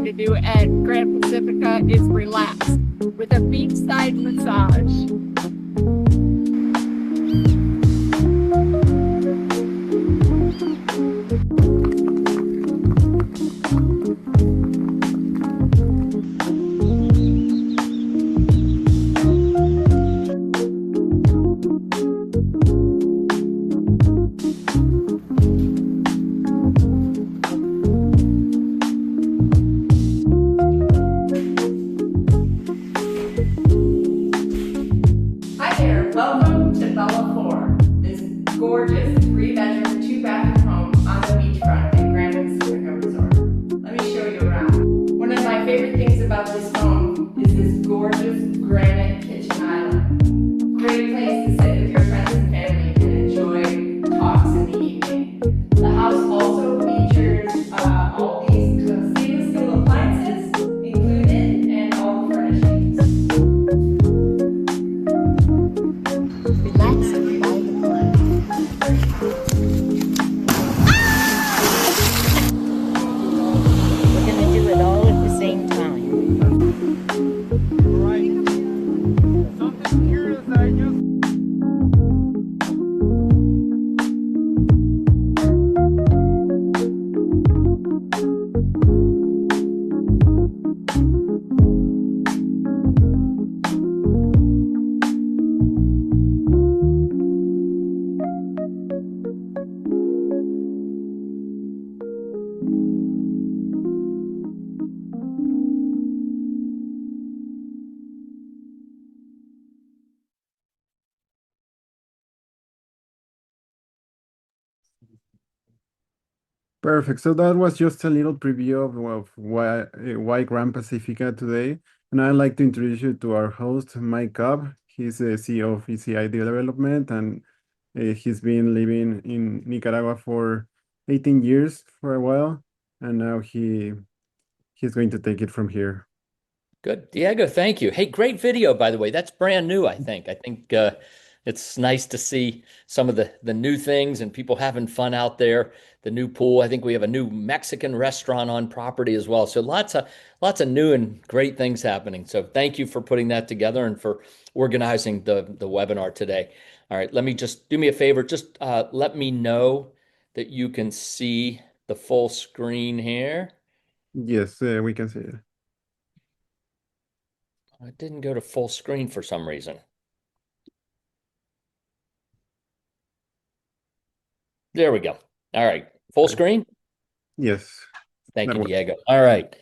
to do at Gran Pacifica is relax with a beachside massage. Welcome to Bella 4, this gorgeous 3-bedroom, 2-bathroom home on the beachfront at Gran Pacifica Resort. Let me show you around. One of my favorite things about this home is this gorgeous granite kitchen island. Great place to sit with your friends and family and enjoy talks in the evening. The house also features all these stainless steel appliances included and all the furnishings. Perfect. So that was just a little preview of why Gran Pacifica today. And I'd like to introduce you to our host, Mike Cobb. He's the CEO of ECI Development, and he's been living in Nicaragua for 18 years for a while. And now he's going to take it from here. Good. Diego, thank you. Hey, great video, by the way. That's brand new, I think. I think it's nice to see some of the new things and people having fun out there. The new pool. I think we have a new Mexican restaurant on property as well. So lots of new and great things happening. So thank you for putting that together and for organizing the webinar today. All right, let me just do me a favor. Just let me know that you can see the full screen here. Yes, we can see it. It didn't go to full screen for some reason. There we go. All right. Full screen? Yes. Thank that you, works. Diego. All right.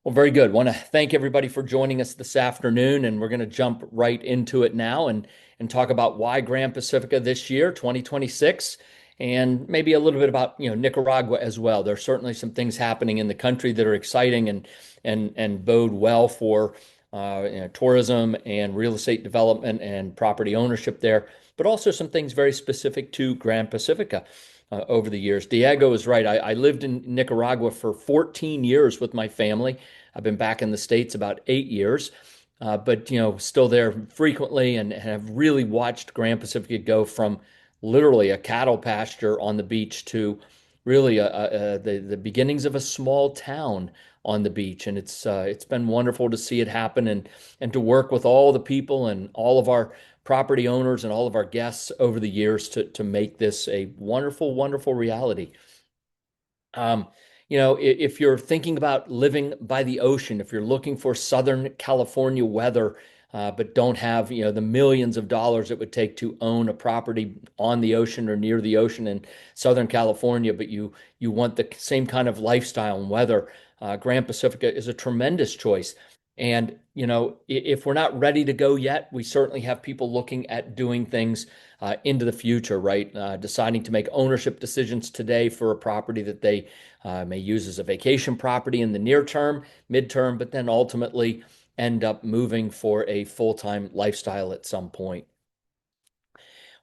Well, very good. Want to thank everybody for joining us this afternoon, and we're going to jump right into it now and talk about why Gran Pacifica this year, 2026, and maybe a little bit about Nicaragua as well. There's certainly some things happening in the country that are exciting and bode well for tourism and real estate development and property ownership there, but also some things very specific to Gran Pacifica. Over the years. Diego is right. I lived in Nicaragua for 14 years with my family. I've been back in the States about 8 years, but still there frequently and have really watched Gran Pacifica go from literally a cattle pasture on the beach to really the beginnings of a small town on the beach. And it's been wonderful to see it happen and to work with all the people and all of our property owners and all of our guests over the years to make this a wonderful, wonderful reality. If you're thinking about living by the ocean, if you're looking for Southern California weather, but don't have, the millions of dollars it would take to own a property on the ocean or near the ocean in Southern California, but you want the same kind of lifestyle and weather, Gran Pacifica is a tremendous choice. And, if we're not ready to go yet, we certainly have people looking at doing things into the future, right? Deciding to make ownership decisions today for a property that they may use as a vacation property in the near term, midterm, but then ultimately end up moving for a full-time lifestyle at some point.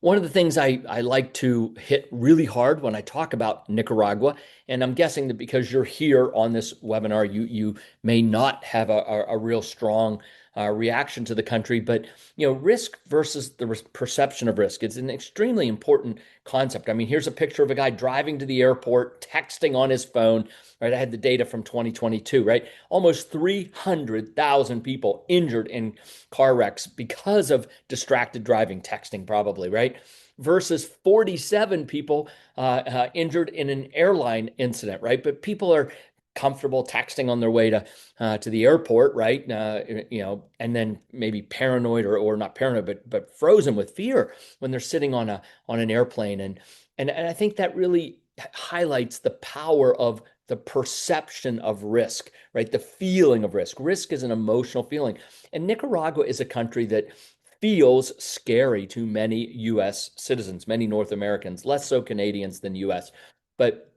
One of the things I like to hit really hard when I talk about Nicaragua And I'm guessing that because you're here on this webinar, you may not have a real strong reaction to the country. But risk versus the perception of risk is an extremely important concept. I mean, here's a picture of a guy driving to the airport, texting on his phone. Right, I had the data from 2022. Right, almost 300,000 people injured in car wrecks because of distracted driving, texting, probably. Right, versus 47 people injured in an airline incident. Right, but people are comfortable texting on their way to the airport, right? And then maybe paranoid or not paranoid, but frozen with fear when they're sitting on an airplane. And I think that really highlights the power of the perception of risk, right? The feeling of risk. Risk is an emotional feeling. And Nicaragua is a country that feels scary to many US citizens, many North Americans, less so Canadians than US. But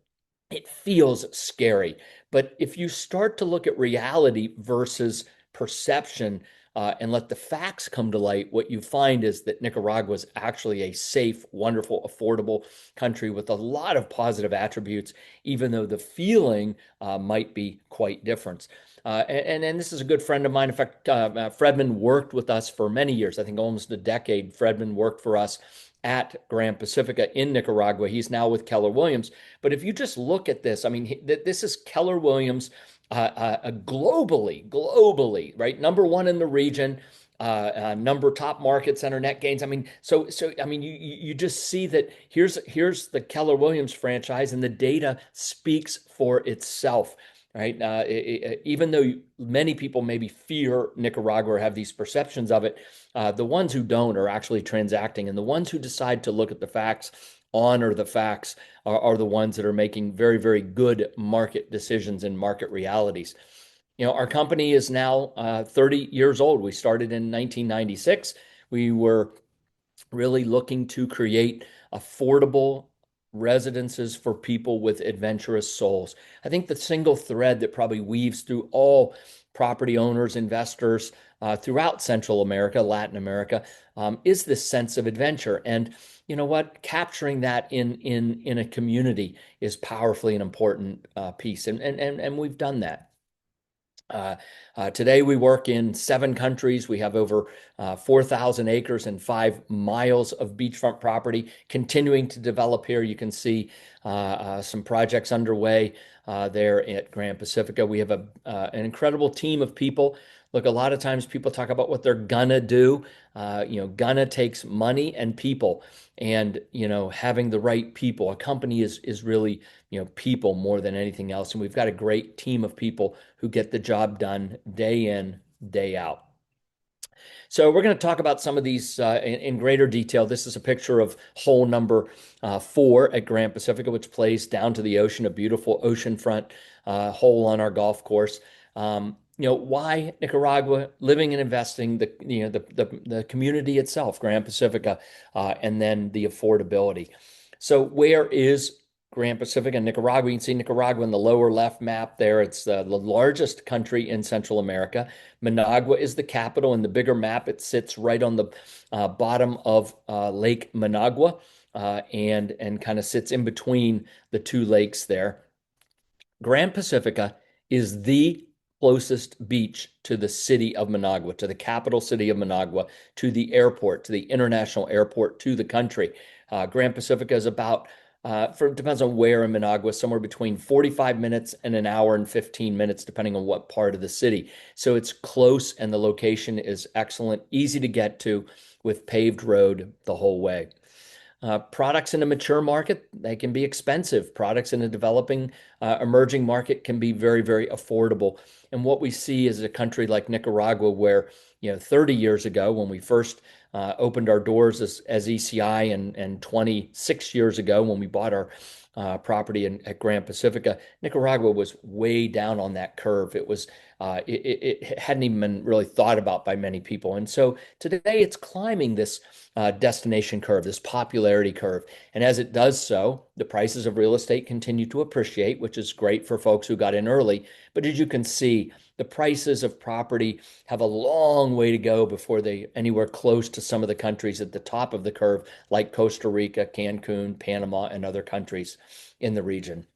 it feels scary. But if you start to look at reality versus perception and let the facts come to light, what you find is that Nicaragua is actually a safe, wonderful, affordable country with a lot of positive attributes, even though the feeling might be quite different. And this is a good friend of mine. In fact, Fredman worked with us for many years, I think almost a decade. Fredman worked for us at Gran Pacifica in Nicaragua. He's now with Keller Williams. But if you just look at this, I mean, this is Keller Williams globally, right? Number one in the region, number top market center net gains. I mean, so I mean, you just see that here's the Keller Williams franchise, and the data speaks for itself. Right. Even though many people maybe fear Nicaragua or have these perceptions of it, the ones who don't are actually transacting. And the ones who decide to look at the facts, honor the facts, are the ones that are making very, very good market decisions and market realities. Our company is now 30 years old. We started in 1996. We were really looking to create affordable residences for people with adventurous souls. I think the single thread that probably weaves through all property owners, investors throughout Central America, Latin America, is this sense of adventure. And you know what? Capturing that in a community is powerfully an important piece. And we've done that. Today, we work in 7 countries. We have over 4,000 acres and 5 miles of beachfront property. Continuing to develop here, you can see some projects underway there at Gran Pacifica. We have an incredible team of people. Look, a lot of times people talk about what they're gonna do. Gonna takes money and people, and having the right people. A company is really people more than anything else, and we've got a great team of people who get the job done day in, day out. So we're going to talk about some of these in greater detail. This is a picture of hole number 4 at Gran Pacifica, which plays down to the ocean, a beautiful oceanfront hole on our golf course. Why Nicaragua? Living and investing, the community itself, Gran Pacifica, and then the affordability. So where is Gran Pacifica, Nicaragua? You can see Nicaragua in the lower left map there. It's the largest country in Central America. Managua is the capital. In the bigger map, it sits right on the bottom of Lake Managua and kind of sits in between the 2 lakes there. Gran Pacifica is the closest beach to the city of Managua, to the capital city of Managua, to the airport, to the international airport, to the country. Gran Pacifica is about depends on where in Managua, somewhere between 45 minutes and an hour and 15 minutes, depending on what part of the city. So it's close, and the location is excellent, easy to get to with paved road the whole way. Products in a mature market, they can be expensive. Products in a developing, emerging market can be very, very affordable. And what we see is a country like Nicaragua, where 30 years ago, when we first opened our doors as ECI, and 26 years ago when we bought our property at Gran Pacifica, Nicaragua was way down on that curve. It hadn't even been really thought about by many people. And so today it's climbing this destination curve, this popularity curve. And as it does so, the prices of real estate continue to appreciate, which is great for folks who got in early. But as you can see, the prices of property have a long way to go before they anywhere close to some of the countries at the top of the curve, like Costa Rica, Cancun, Panama, and other countries in the region.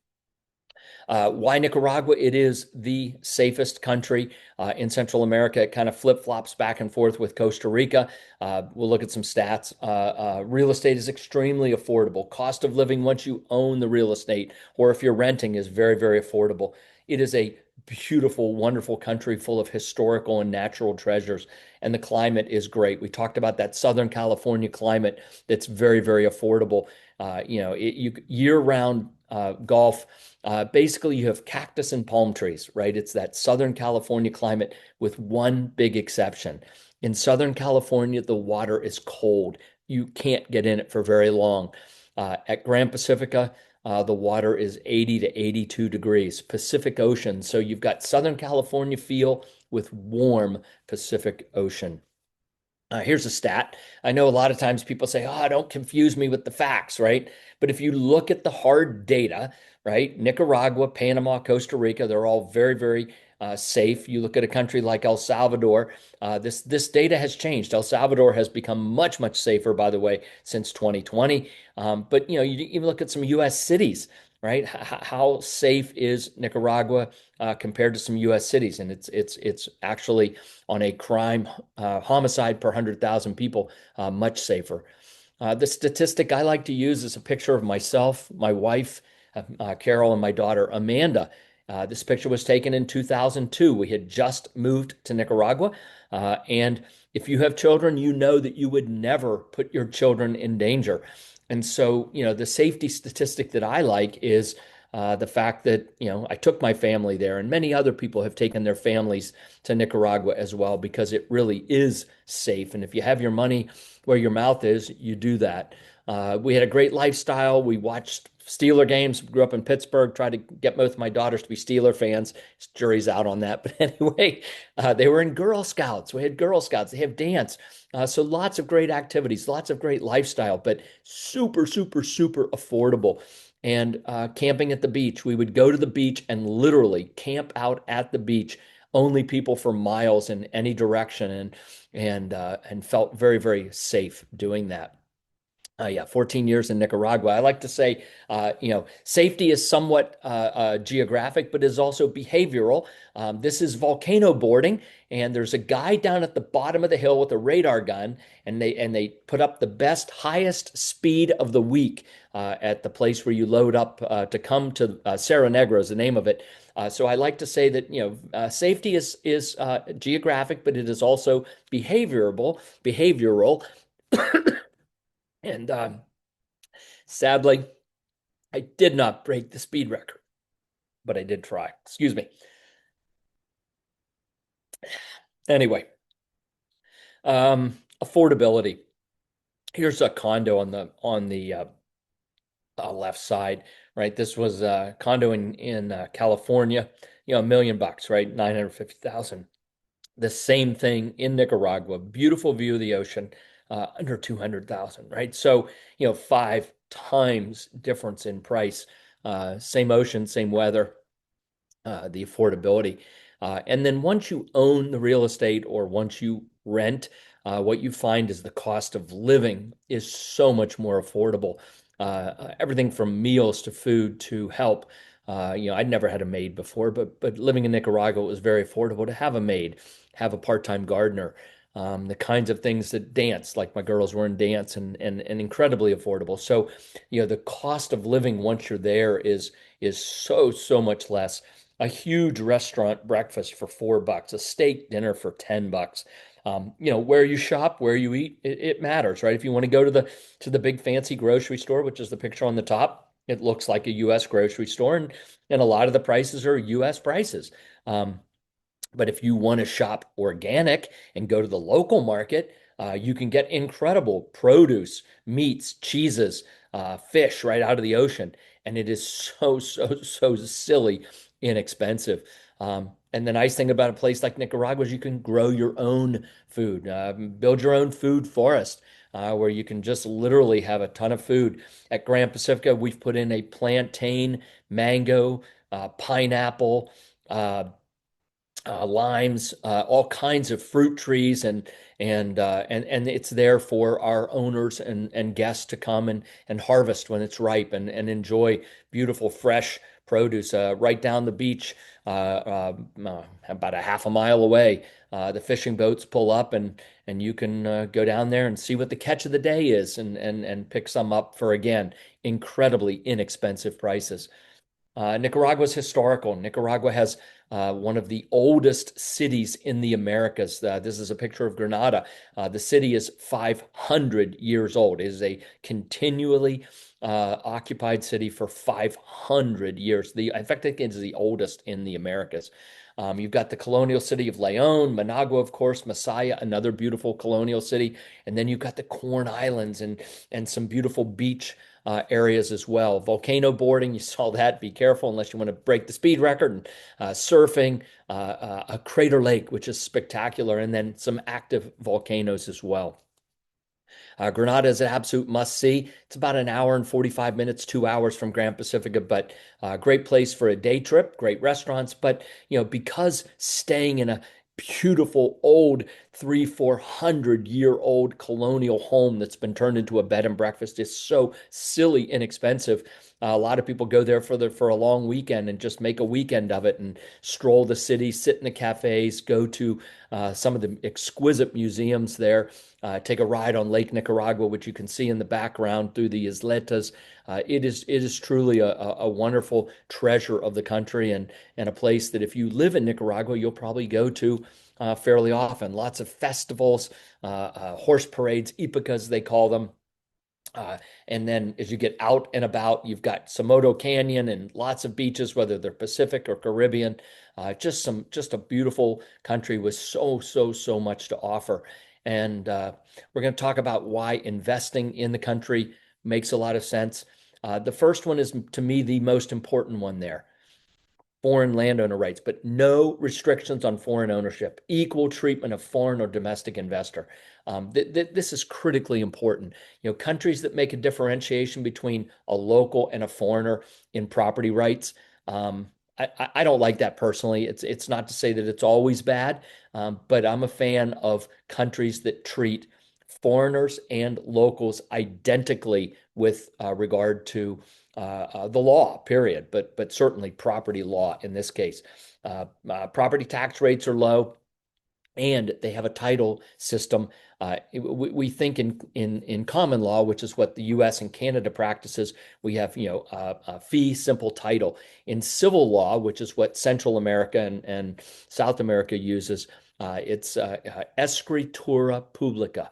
Why Nicaragua? It is the safest country in Central America. It kind of flip-flops back and forth with Costa Rica. We'll look at some stats. Real estate is extremely affordable. Cost of living once you own the real estate, or if you're renting, is very, very affordable. It is a beautiful, wonderful country full of historical and natural treasures, and the climate is great. We talked about that Southern California climate that's very, very affordable. Year-round golf. Basically, you have cactus and palm trees, right? It's that Southern California climate with one big exception. In Southern California, the water is cold. You can't get in it for very long. At Gran Pacifica, the water is 80 to 82 degrees, Pacific Ocean. So you've got Southern California feel with warm Pacific Ocean. Here's a stat. I know a lot of times people say, oh, don't confuse me with the facts, right? But if you look at the hard data, right, Nicaragua, Panama, Costa Rica, they're all very, very safe. You look at a country like El Salvador, this data has changed. El Salvador has become much, much safer, by the way, since 2020. But you even look at some U.S. cities, right? How safe is Nicaragua compared to some U.S. cities? And it's actually on a crime homicide per 100,000 people much safer. The statistic I like to use is a picture of myself, my wife, Carol, and my daughter, Amanda. This picture was taken in 2002. We had just moved to Nicaragua. And if you have children, you know that you would never put your children in danger. And so, the safety statistic that I like is the fact that, I took my family there, and many other people have taken their families to Nicaragua as well, because it really is safe. And if you have your money where your mouth is, you do that. We had a great lifestyle. We watched Steeler games, grew up in Pittsburgh, tried to get both my daughters to be Steeler fans. Jury's out on that. But anyway, they were in Girl Scouts. We had Girl Scouts. They have dance. So lots of great activities, lots of great lifestyle, but super, super, super affordable. And camping at the beach. We would go to the beach and literally camp out at the beach, only people for miles in any direction, and felt very, very safe doing that. 14 years in Nicaragua. I like to say, safety is somewhat geographic, but is also behavioral. This is volcano boarding, and there's a guy down at the bottom of the hill with a radar gun, and they put up the best, highest speed of the week at the place where you load up to come to Cerro Negro is the name of it. So I like to say that safety is geographic, but it is also behavioral. And sadly, I did not break the speed record, but I did try. Excuse me. Anyway, affordability. Here's a condo on the left side, right? This was a condo in California, $1 million, right? 950,000. The same thing in Nicaragua. Beautiful view of the ocean. Under 200,000, right? So, 5 times difference in price. Same ocean, same weather, the affordability. And then once you own the real estate or once you rent, what you find is the cost of living is so much more affordable. Everything from meals to food to help. I'd never had a maid before, but living in Nicaragua, it was very affordable to have a maid, have a part-time gardener. The kinds of things that dance, like my girls were in dance, and incredibly affordable. So, the cost of living once you're there is so much less. A huge restaurant breakfast for $4, a steak dinner for $10. Where you shop, where you eat, it matters, right? If you want to go to the big fancy grocery store, which is the picture on the top, it looks like a U.S. grocery store, and a lot of the prices are U.S. prices. But if you want to shop organic and go to the local market, you can get incredible produce, meats, cheeses, fish right out of the ocean. And it is so silly inexpensive. And the nice thing about a place like Nicaragua is you can grow your own food, build your own food forest, where you can just literally have a ton of food. At Gran Pacifica, we've put in a plantain, mango, pineapple, limes, all kinds of fruit trees, and it's there for our owners and guests to come and harvest when it's ripe and enjoy beautiful fresh produce right down the beach, about a half a mile away. The fishing boats pull up, and you can go down there and see what the catch of the day is, and pick some up for, again, incredibly inexpensive prices. Nicaragua is historical. Nicaragua has one of the oldest cities in the Americas. This is a picture of Granada. The city is 500 years old. It is a continually occupied city for 500 years. In fact, I think it is the oldest in the Americas. You've got the colonial city of Leon, Managua, of course, Masaya, another beautiful colonial city. And then you've got the Corn Islands and some beautiful beach areas as well. Volcano boarding, you saw that. Be careful unless you want to break the speed record. And surfing, a crater lake, which is spectacular, and then some active volcanoes as well. Granada is an absolute must-see. It's about an hour and 45 minutes, 2 hours from Gran Pacifica, but great place for a day trip, great restaurants. But, because staying in a beautiful old 300-400-year-old colonial home that's been turned into a bed and breakfast is so silly inexpensive. A lot of people go there for a long weekend and just make a weekend of it and stroll the city, sit in the cafes, go to some of the exquisite museums there, take a ride on Lake Nicaragua, which you can see in the background through the isletas. It is truly a wonderful treasure of the country, and a place that if you live in Nicaragua, you'll probably go to fairly often. Lots of festivals, horse parades, ipicas they call them. And then as you get out and about, you've got Somoto Canyon and lots of beaches, whether they're Pacific or Caribbean. Just a beautiful country with so much to offer. And we're going to talk about why investing in the country makes a lot of sense. The first one is, to me, the most important one there. Foreign landowner rights, but no restrictions on foreign ownership, equal treatment of foreign or domestic investor. This is critically important. Countries that make a differentiation between a local and a foreigner in property rights, I don't like that personally. It's not to say that it's always bad, but I'm a fan of countries that treat foreigners and locals identically with regard to the law, period, but certainly property law in this case. Property tax rates are low, and they have a title system. We think in common law, which is what the U.S. and Canada practices, we have a fee simple title. In civil law, which is what Central America and South America uses, it's escritura publica.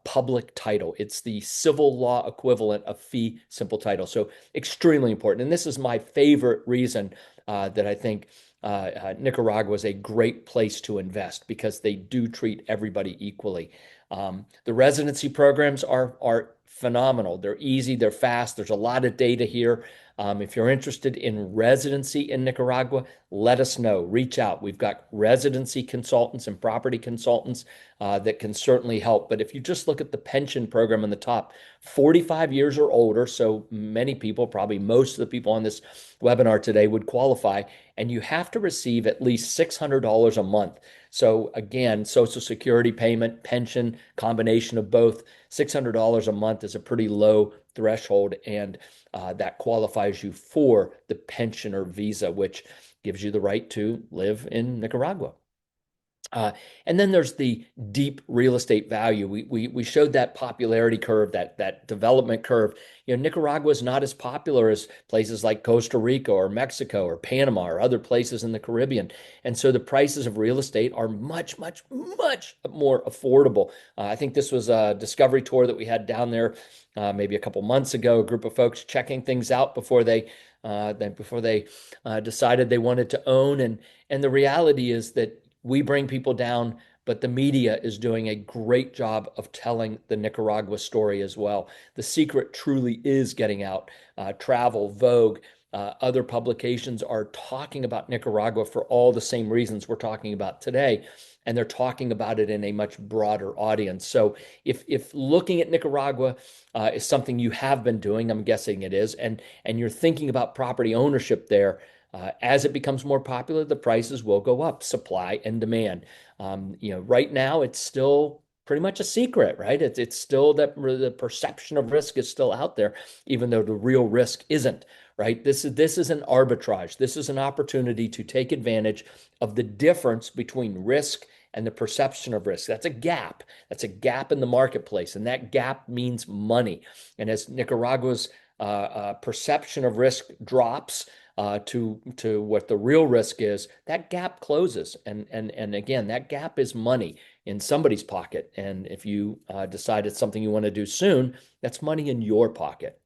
Public title. It's the civil law equivalent of fee simple title. So extremely important. And this is my favorite reason that I think Nicaragua is a great place to invest, because they do treat everybody equally. The residency programs are phenomenal. They're easy, they're fast. There's a lot of data here. If you're interested in residency in Nicaragua, let us know. Reach out. We've got residency consultants and property consultants that can certainly help. But if you just look at the pension program on the top, 45 years or older, so many people, probably most of the people on this webinar today, would qualify, and you have to receive at least $600 a month. So again, Social Security payment, pension, combination of both, $600 a month is a pretty low threshold, and that qualifies you for the pensioner visa, which gives you the right to live in Nicaragua. And then there's the deep real estate value. We showed that popularity curve, that development curve. Nicaragua is not as popular as places like Costa Rica or Mexico or Panama or other places in the Caribbean. And so the prices of real estate are much more affordable. I think this was a discovery tour that we had down there maybe a couple months ago, a group of folks checking things out before they decided they wanted to own. And the reality is that we bring people down, but the media is doing a great job of telling the Nicaragua story as well. The secret truly is getting out. Travel, Vogue, other publications are talking about Nicaragua for all the same reasons we're talking about today, and they're talking about it in a much broader audience. So if looking at Nicaragua is something you have been doing, I'm guessing it is, and you're thinking about property ownership there, as it becomes more popular, the prices will go up, supply and demand. Right now it's still pretty much a secret, right? It's still that the perception of risk is still out there, even though the real risk isn't, right? This is an arbitrage. This is an opportunity to take advantage of the difference between risk and the perception of risk. That's a gap. That's a gap in the marketplace, and that gap means money. And as Nicaragua's perception of risk drops to what the real risk is, that gap closes. And again, that gap is money in somebody's pocket. And if you decide it's something you want to do soon, that's money in your pocket.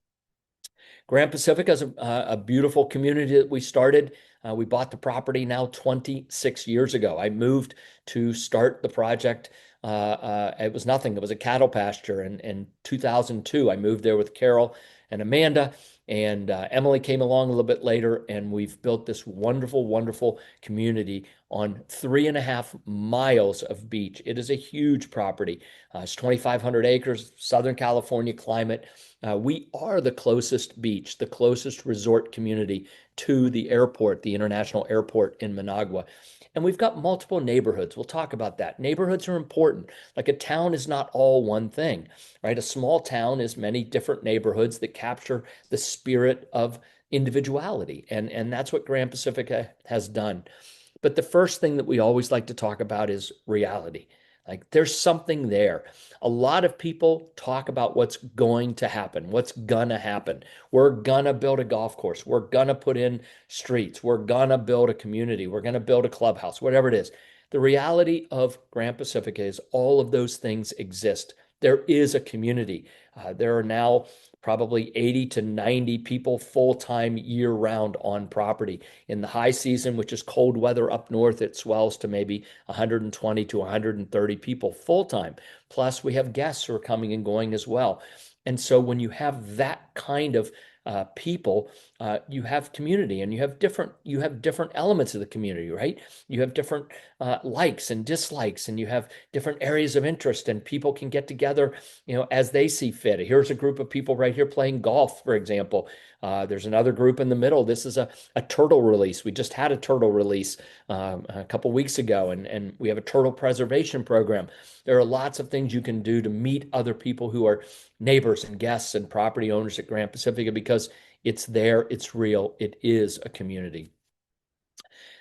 Gran Pacifica is a beautiful community that we started. We bought the property now 26 years ago. I moved to start the project. It was nothing. It was a cattle pasture. And in 2002, I moved there with Carol and Amanda. And Emily came along a little bit later, and we've built this wonderful, wonderful community on 3.5 miles of beach. It is a huge property. It's 2,500 acres, Southern California climate. We are the closest beach, the closest resort community to the airport, the international airport in Managua. And we've got multiple neighborhoods. We'll talk about that. Neighborhoods are important. Like a town is not all one thing, right? A small town is many different neighborhoods that capture the spirit of individuality. And that's what Gran Pacifica has done. But the first thing that we always like to talk about is reality. Like there's something there. A lot of people talk about what's going to happen, what's gonna happen. We're gonna build a golf course. We're gonna put in streets. We're gonna build a community. We're gonna build a clubhouse, whatever it is. The reality of Gran Pacifica is all of those things exist. There is a community. There are now probably 80 to 90 people full-time year-round on property. In the high season, which is cold weather up north, it swells to maybe 120 to 130 people full-time. Plus, we have guests who are coming and going as well. And so when you have that kind of people, you have community, and you have different elements of the community, right? You have different likes and dislikes, and you have different areas of interest, and people can get together, as they see fit. Here's a group of people right here playing golf, for example. There's another group in the middle. This is a turtle release. We just had a turtle release a couple weeks ago, and we have a turtle preservation program. There are lots of things you can do to meet other people who are neighbors and guests and property owners at Gran Pacifica, because it's there, it's real, it is a community.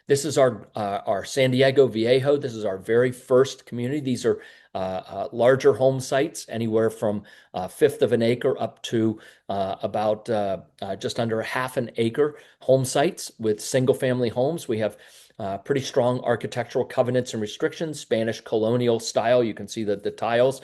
This is our San Diego Viejo. This is our very first community. These are larger home sites, anywhere from 1/5 of an acre up to about just under 1/2 an acre home sites with single family homes. We have pretty strong architectural covenants and restrictions, Spanish colonial style. You can see the tiles.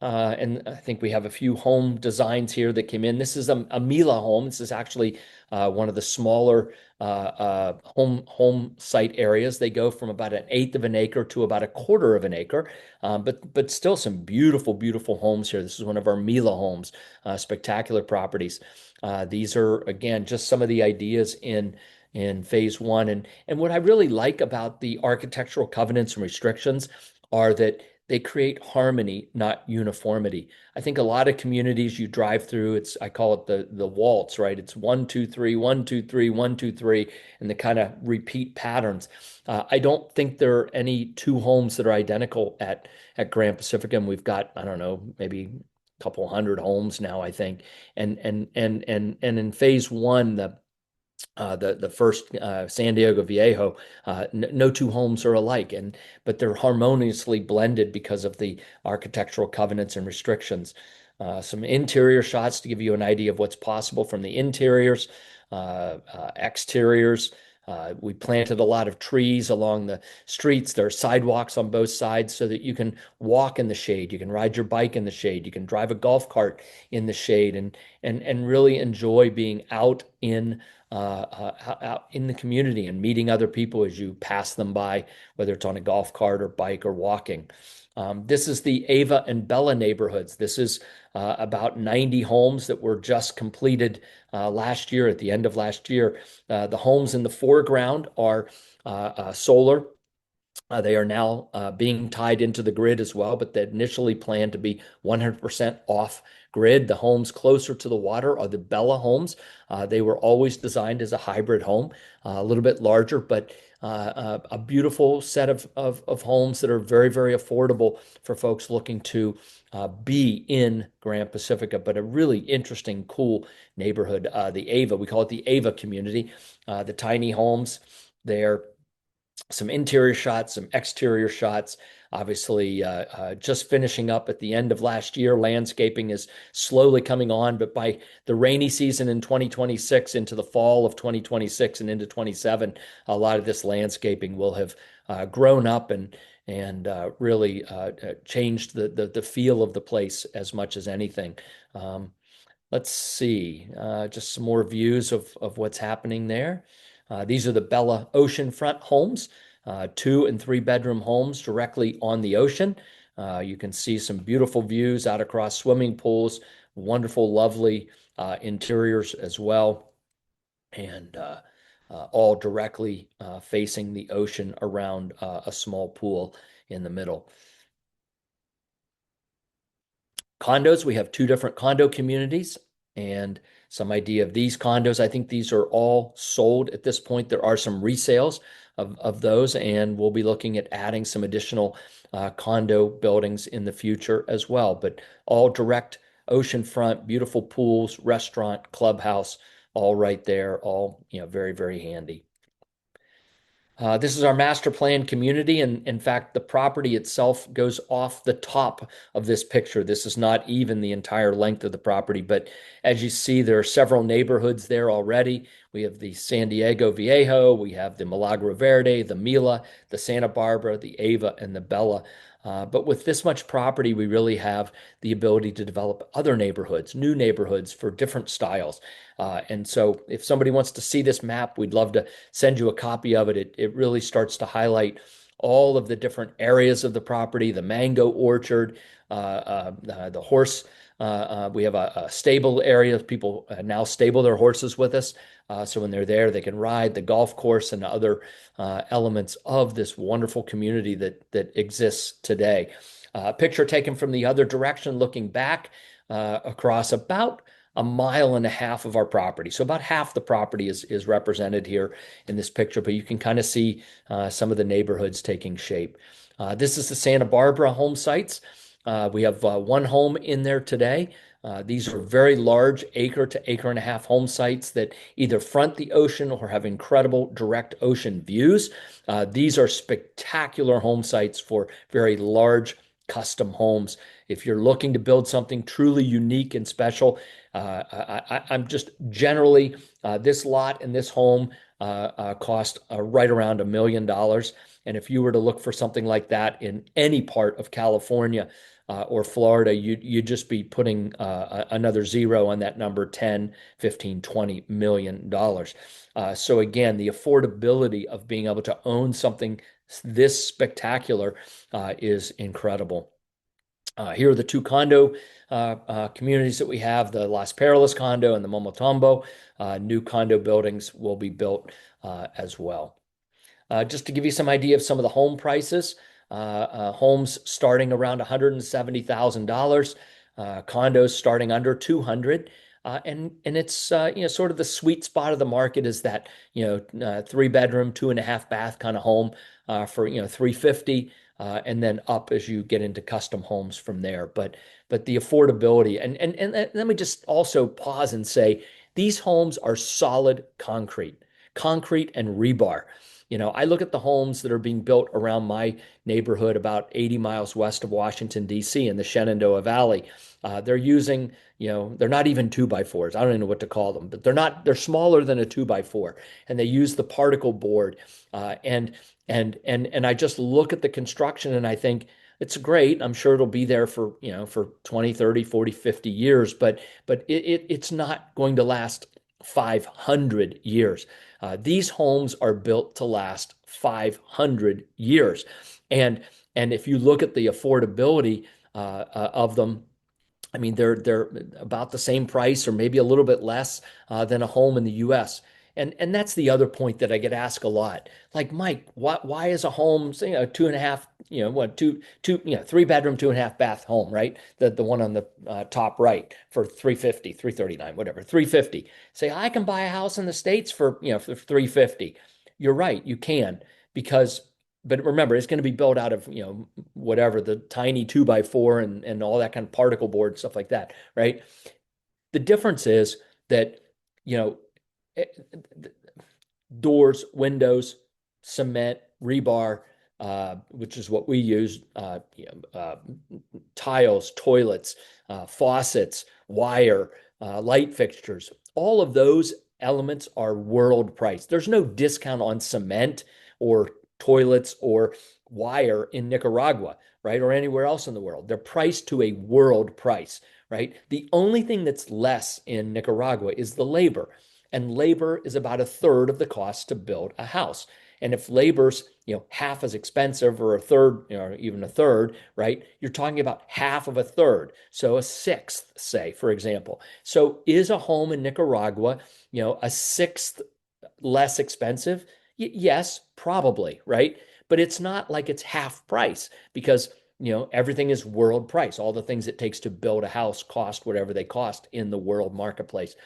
And I think we have a few home designs here that came in. This is a Mila home. This is actually one of the smaller home site areas. They go from about 1/8 of an acre to about 1/4 of an acre, but still some beautiful, beautiful homes here. This is one of our Mila homes, spectacular properties. These are, again, just some of the ideas in phase one. And what I really like about the architectural covenants and restrictions are that they create harmony, not uniformity. I think a lot of communities you drive through, I call it the waltz, right? It's 1, 2, 3, 1, 2, 3, 1, 2, 3, and the kind of repeat patterns. I don't think there are any two homes that are identical at Gran Pacifica, and we've got, I don't know, maybe a couple hundred homes now, I think. And in phase one, the first San Diego Viejo, no two homes are alike, but they're harmoniously blended because of the architectural covenants and restrictions. Some interior shots to give you an idea of what's possible from the interiors, exteriors. We planted a lot of trees along the streets. There are sidewalks on both sides so that you can walk in the shade. You can ride your bike in the shade. You can drive a golf cart in the shade, and really enjoy being out in the community and meeting other people as you pass them by, whether it's on a golf cart or bike or walking. This is the Ava and Bella neighborhoods. This is about 90 homes that were just completed last year, at the end of last year. The homes in the foreground are solar. They are now being tied into the grid as well, but they initially planned to be 100% off grid. The homes closer to the water are the Bella homes. They were always designed as a hybrid home, a little bit larger, but a beautiful set of homes that are very, very affordable for folks looking to be in Gran Pacifica, but a really interesting, cool neighborhood. The Ava, we call it the Ava community, the tiny homes there, some interior shots, some exterior shots. Obviously, just finishing up at the end of last year. Landscaping is slowly coming on, but by the rainy season in 2026 into the fall of 2026 and into 27, a lot of this landscaping will have grown up and really changed the feel of the place as much as anything. Let's see, just some more views of what's happening there. These are the Bella Oceanfront homes, 2 and 3 bedroom homes directly on the ocean. You can see some beautiful views out across swimming pools, wonderful, lovely interiors as well, and all directly facing the ocean around a small pool in the middle. Condos, we have 2 different condo communities and some idea of these condos. I think these are all sold at this point. There are some resales of those, and we'll be looking at adding some additional condo buildings in the future as well. But all direct oceanfront, beautiful pools, restaurant, clubhouse, all right there, all very, very handy. This is our master plan community, and in fact, the property itself goes off the top of this picture. This is not even the entire length of the property, but as you see, there are several neighborhoods there already. We have the San Diego Viejo, we have the Milagro Verde, the Mila, the Santa Barbara, the Ava, and the Bella. But with this much property, we really have the ability to develop other neighborhoods, new neighborhoods for different styles. And so if somebody wants to see this map, we'd love to send you a copy of it. It really starts to highlight all of the different areas of the property, the mango orchard, the horse. We have a stable area. People now stable their horses with us. So when they're there, they can ride the golf course and other elements of this wonderful community that exists today. A picture taken from the other direction, looking back across about 1.5 miles of our property. So about half the property is represented here in this picture, but you can kind of see some of the neighborhoods taking shape. This is the Santa Barbara home sites. We have 1 home in there today. These are very large acre to acre and a half home sites that either front the ocean or have incredible direct ocean views. These are spectacular home sites for very large custom homes. If you're looking to build something truly unique and special, I'm just generally, this lot and this home cost right around $1 million. And if you were to look for something like that in any part of California or Florida, you'd just be putting another zero on that number, 10, 15, $20 million. So again, the affordability of being able to own something this spectacular is incredible. Here are the 2 condo communities that we have, the Las Perlas condo and the Momotombo. New condo buildings will be built as well. Just to give you some idea of some of the home prices, homes starting around $170,000, condos starting under 200. And it's sort of the sweet spot of the market is that 3 bedroom, 2.5 bath kind of home for $350, and then up as you get into custom homes from there. But the affordability, and let me just also pause and say these homes are solid concrete and rebar. I look at the homes that are being built around my neighborhood about 80 miles west of Washington, D.C. in the Shenandoah Valley. They're using, they're not even 2x4s. I don't even know what to call them, but they're smaller than a 2x4. And they use the particle board. And I just look at the construction and I think, it's great. I'm sure it'll be there for 20, 30, 40, 50 years, but it's not going to last 500 years. These homes are built to last 500 years. And if you look at the affordability of them, I mean, they're about the same price or maybe a little bit less than a home in the U.S. And that's the other point that I get asked a lot. Like, Mike, why is a home, say, two and a half, three bedroom, two and a half bath home, right? The one on the top right for 350, 339, whatever, 350. Say, I can buy a house in the States for 350. You're right, you can, because but remember, it's going to be built out of, whatever, the tiny 2x4 and all that kind of particle board and stuff like that, right? The difference is that, you know, eh, doors, windows, cement, rebar, which is what we use, tiles, toilets, faucets, wire, light fixtures. All of those elements are world price. There's no discount on cement or toilets or wire in Nicaragua, right? Or anywhere else in the world. They're priced to a world price, right? The only thing that's less in Nicaragua is the labor. And labor is about a third of the cost to build a house. And if labor's, half as expensive or a third, or even a third, right? You're talking about half of a third. So a sixth, say, for example. So is a home in Nicaragua, a sixth less expensive? Yes, probably, right? But it's not like it's half price because everything is world price. All the things it takes to build a house cost whatever they cost in the world marketplace.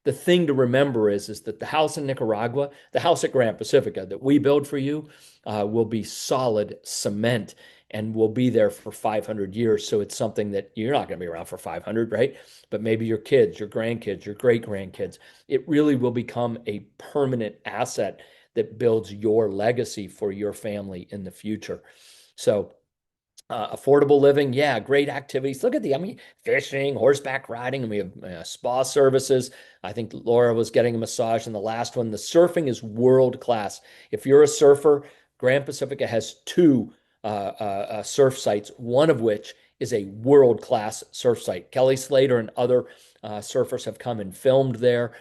The thing to remember is that the house in Nicaragua, the house at Gran Pacifica that we build for you, will be solid cement and will be there for 500 years. So it's something that you're not going to be around for 500, right? But maybe your kids, your grandkids, your great grandkids, it really will become a permanent asset that builds your legacy for your family in the future. So affordable living, yeah, great activities. Look at fishing, horseback riding, and we have spa services. I think Laura was getting a massage in the last one. The surfing is world class. If you're a surfer, Grand Pacifica has two surf sites, one of which is a world class surf site. Kelly Slater and other surfers have come and filmed there.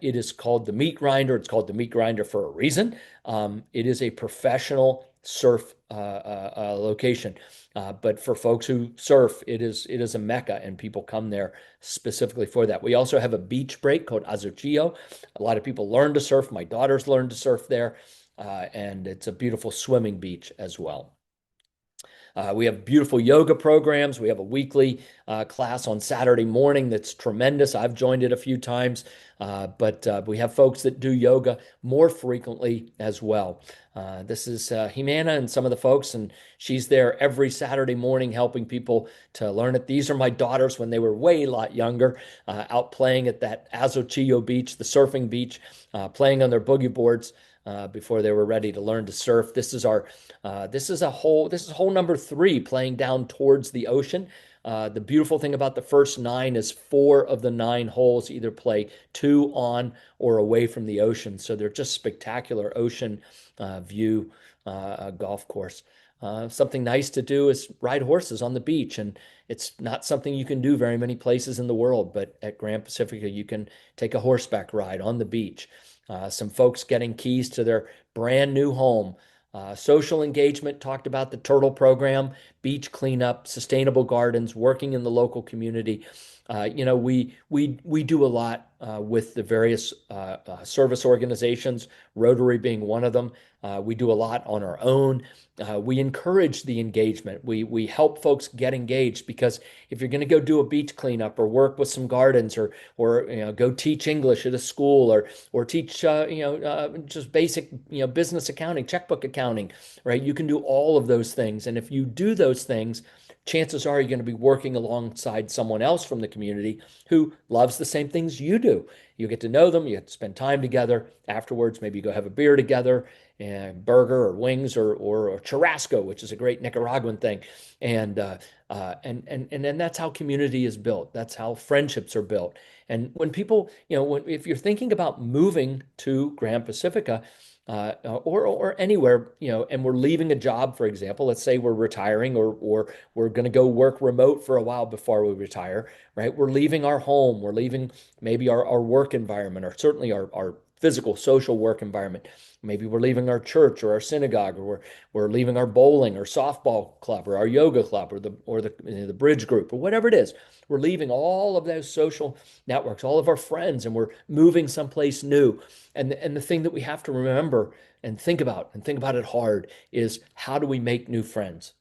It is called the Meat Grinder. It's called the Meat Grinder for a reason. It is a professional surf location. But for folks who surf, it is a mecca, and people come there specifically for that. We also have a beach break called Azuchillo. A lot of people learn to surf. My daughters learned to surf there, and it's a beautiful swimming beach as well. We have beautiful yoga programs. We have a weekly class on Saturday morning that's tremendous. I've joined it a few times, but we have folks that do yoga more frequently as well. This is Jimena and some of the folks, and she's there every Saturday morning helping people to learn it. These are my daughters when they were way a lot younger, out playing at that Azochillo beach, the surfing beach, playing on their boogie boards. Before they were ready to learn to surf. This is hole number 3, playing down towards the ocean. The beautiful thing about the first 9 is 4 of the 9 holes either play to, on, or away from the ocean. So they're just spectacular ocean view golf course. Something nice to do is ride horses on the beach, and it's not something you can do very many places in the world, but at Grand Pacifica you can take a horseback ride on the beach. Some folks getting keys to their brand new home. Social engagement, talked about the turtle program, beach cleanup, sustainable gardens, working in the local community. We do a lot with the various service organizations, Rotary being one of them. We do a lot on our own. We encourage the engagement. We help folks get engaged, because if you're going to go do a beach cleanup or work with some gardens or go teach English at a school or teach just basic business accounting, checkbook accounting, right? You can do all of those things, and if you do those things, chances are you're going to be working alongside someone else from the community who loves the same things you do. You get to know them, you get to spend time together. Afterwards, maybe you go have a beer together, and burger or wings or churrasco, which is a great Nicaraguan thing. And then that's how community is built. That's how friendships are built. And when people, if you're thinking about moving to Grand Pacifica, or anywhere, and we're leaving a job, for example, let's say we're retiring or we're going to go work remote for a while before we retire, right? We're leaving our home, we're leaving maybe our work environment, or certainly our physical, social work environment. Maybe we're leaving our church or our synagogue, or we're leaving our bowling or softball club or our yoga club or the bridge group or whatever it is. We're leaving all of those social networks, all of our friends, and we're moving someplace new. And the thing that we have to remember and think about it hard is, how do we make new friends?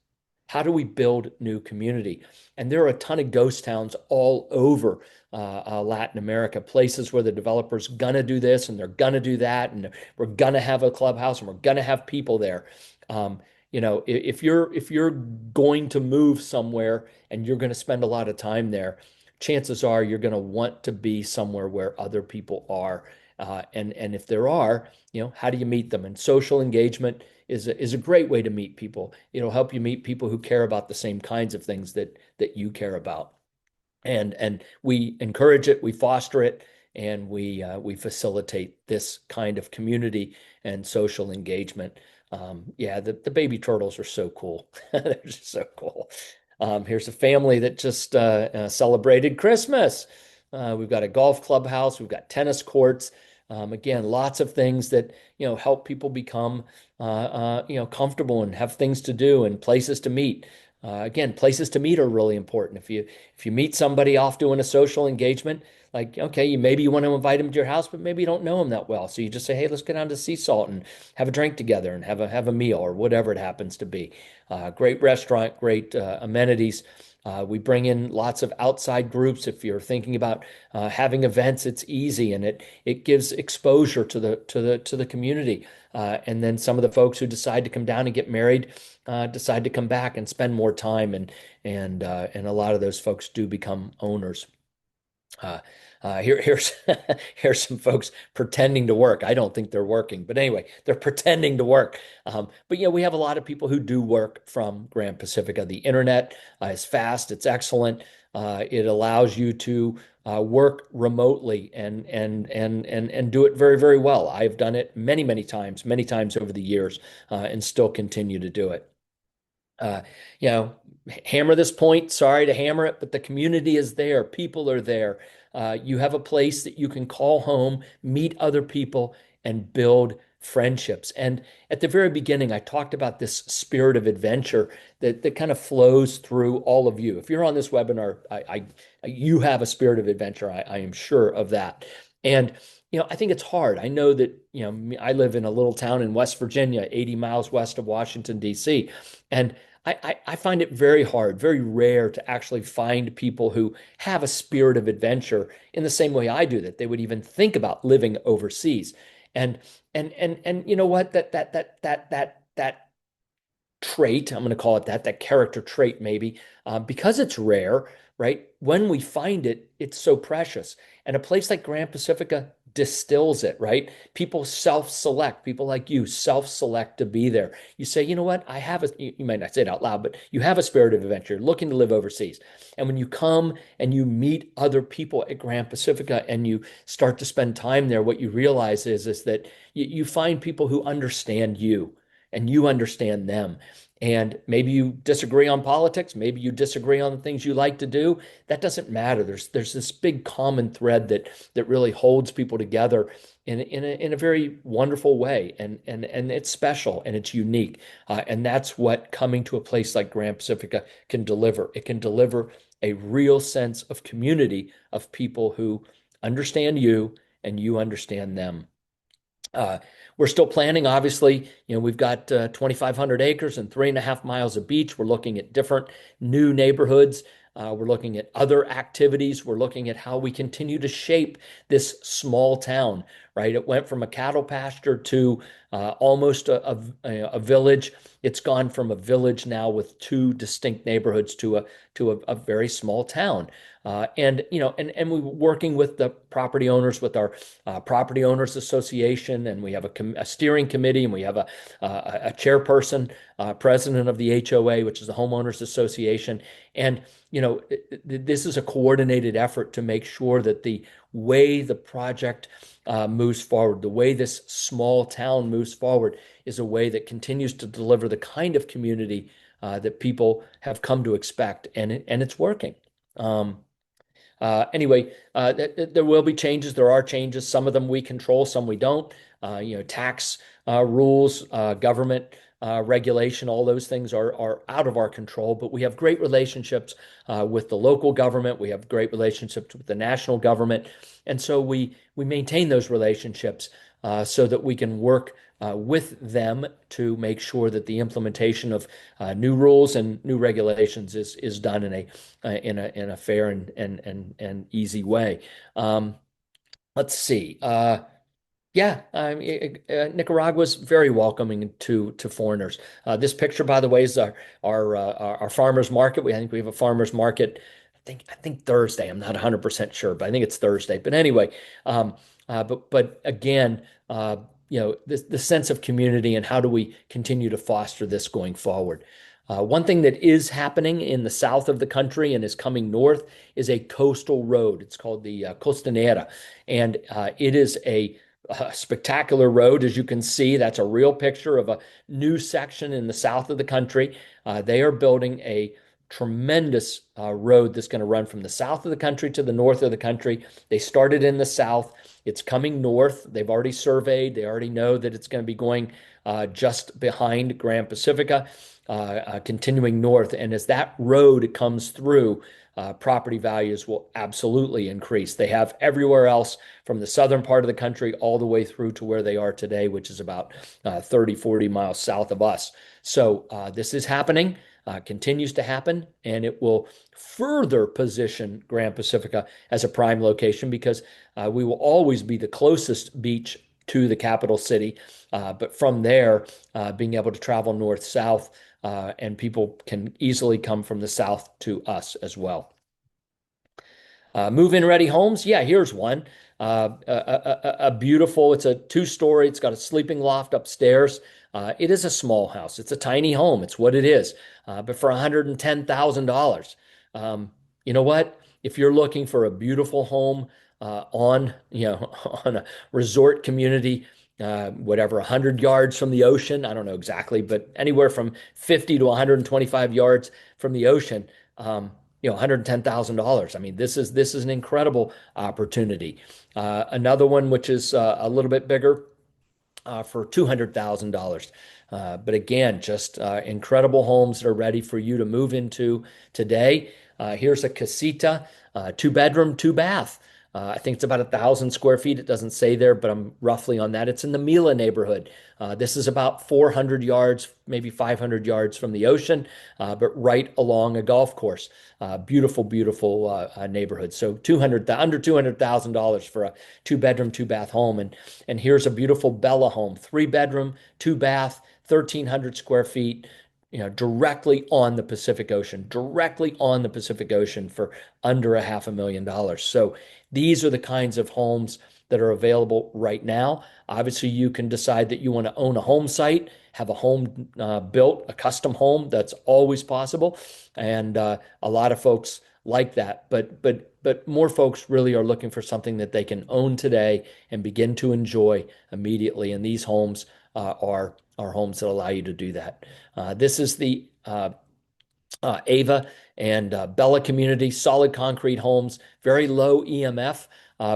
How do we build new community? And there are a ton of ghost towns all over Latin America, places where the developer's gonna do this and they're gonna do that, and we're gonna have a clubhouse and we're gonna have people there. If you're going to move somewhere and you're going to spend a lot of time there, chances are you're going to want to be somewhere where other people are. And if there are, how do you meet them? And social engagement is a great way to meet people. It'll help you meet people who care about the same kinds of things that you care about. And we encourage it, we foster it, and we facilitate this kind of community and social engagement. Yeah, the baby turtles are so cool. They're just so cool. Here's a family that just celebrated Christmas. We've got a golf clubhouse, we've got tennis courts. Again, lots of things that help people become comfortable and have things to do and places to meet. Again, places to meet are really important. If you meet somebody off doing a social engagement, like, okay, maybe you want to invite them to your house, but maybe you don't know them that well. So you just say, hey, let's go down to Sea Salt and have a drink together and have a meal or whatever it happens to be. Great restaurant, great amenities. We bring in lots of outside groups. If you're thinking about having events, it's easy, and it gives exposure to the community. And then some of the folks who decide to come down and get married decide to come back and spend more time, and a lot of those folks do become owners. Here's here's some folks pretending to work. I don't think they're working, but anyway, they're pretending to work. But we have a lot of people who do work from Gran Pacifica. The internet is fast, it's excellent. It allows you to work remotely and do it very, very well. I've done it many times over the years, and still continue to do it. Uh, you know, Hammer this point. Sorry to hammer it, but the community is there. People are there. You have a place that you can call home, meet other people, and build friendships. And at the very beginning, I talked about this spirit of adventure that kind of flows through all of you. If you're on this webinar, you have a spirit of adventure. I am sure of that. And I think it's hard. I know that, I live in a little town in West Virginia, 80 miles west of Washington, D.C. And I find it very hard, very rare to actually find people who have a spirit of adventure in the same way I do, that they would even think about living overseas. And you know what? That trait, I'm going to call it that character trait maybe, because it's rare, right? When we find it, it's so precious. And a place like Gran Pacifica distills it, right? People self-select, people like you self-select to be there. You say, you know what? You might not say it out loud, but you have a spirit of adventure, looking to live overseas. And when you come and you meet other people at Gran Pacifica and you start to spend time there, what you realize is that you find people who understand you and you understand them. And maybe you disagree on politics, maybe you disagree on the things you like to do. That doesn't matter. There's this big common thread that really holds people together in a very wonderful way, and it's special and it's unique. And that's what coming to a place like Gran Pacifica can deliver. It can deliver a real sense of community, of people who understand you and you understand them. Uh, we're still planning, obviously. We've got 2,500 acres and 3.5 miles of beach. We're looking at different new neighborhoods. We're looking at other activities. We're looking at how we continue to shape this small town, right? It went from a cattle pasture to almost a village. It's gone from a village now with two distinct neighborhoods to a very small town. And we're working with the property owners, with our property owners association, and we have a steering committee, and we have a chairperson, president of the HOA, which is the homeowners association. And this is a coordinated effort to make sure that the way the project moves forward, the way this small town moves forward, is a way that continues to deliver the kind of community that people have come to expect, and it's working. Anyway, there will be changes. There are changes. Some of them we control, some we don't. Tax rules, government regulation, all those things are out of our control, but we have great relationships with the local government. We have great relationships with the national government. And so we maintain those relationships so that we can work with them to make sure that the implementation of new rules and new regulations is done in a fair and easy way. Let's see. Yeah, Nicaragua's very welcoming to foreigners. This picture, by the way, is our farmers market. I think we have a farmers market. I think Thursday. I'm not 100% sure, but I think it's Thursday. But anyway, but again, the sense of community and how do we continue to foster this going forward. One thing that is happening in the south of the country and is coming north is a coastal road. It's called the Costanera, and it is a spectacular road. As you can see, that's a real picture of a new section in the south of the country. They are building a tremendous road that's going to run from the south of the country to the north of the country. They started in the south. It's coming north. They've already surveyed. They already know that it's going to be going just behind Gran Pacifica, continuing north. And as that road comes through, property values will absolutely increase. They have everywhere else from the southern part of the country all the way through to where they are today, which is about 30, 40 miles south of us. So this is happening, continues to happen, and it will further position Gran Pacifica as a prime location because we will always be the closest beach to the capital city. But from there, being able to travel north-south, and people can easily come from the south to us as well. Move-in ready homes. Yeah, here's one. A beautiful, it's a two-story. It's got a sleeping loft upstairs. It is a small house. It's a tiny home. It's what it is. But for $110,000, you know what? If you're looking for a beautiful home on a resort community, whatever, 100 yards from the ocean. I don't know exactly, but anywhere from 50 to 125 yards from the ocean, $110,000. I mean, this is an incredible opportunity. Another one, which is a little bit bigger, for $200,000. But again, just incredible homes that are ready for you to move into today. Here's a casita, 2-bedroom, 2-bath. I think it's about 1,000 square feet. It doesn't say there, but I'm roughly on that. It's in the Mila neighborhood. This is about 400 yards, maybe 500 yards from the ocean, but right along a golf course. Beautiful, beautiful neighborhood. So under $200,000 for a 2-bedroom, 2-bath home. And here's a beautiful Bella home, 3-bedroom, 2-bath, 1,300 square feet. Directly on the Pacific Ocean, for under $500,000. So these are the kinds of homes that are available right now. Obviously, you can decide that you want to own a home site, have a home built, a custom home. That's always possible. And a lot of folks like that. But more folks really are looking for something that they can own today and begin to enjoy immediately. And these homes are homes that allow you to do that. This is the Ava and Bella community, solid concrete homes, very low EMF,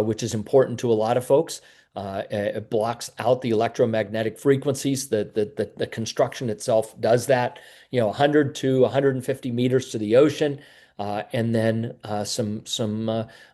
which is important to a lot of folks. It blocks out the electromagnetic frequencies. The construction itself does that. 100 to 150 meters to the ocean. And then some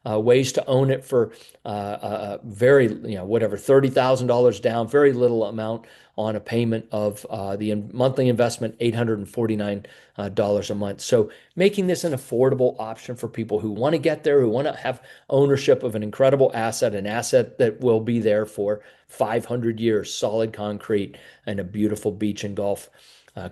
ways to own it for very, whatever, $30,000 down, very little amount on a payment of the monthly investment, $849 a month. So making this an affordable option for people who want to get there, who want to have ownership of an incredible asset, an asset that will be there for 500 years, solid concrete, and a beautiful beach and golf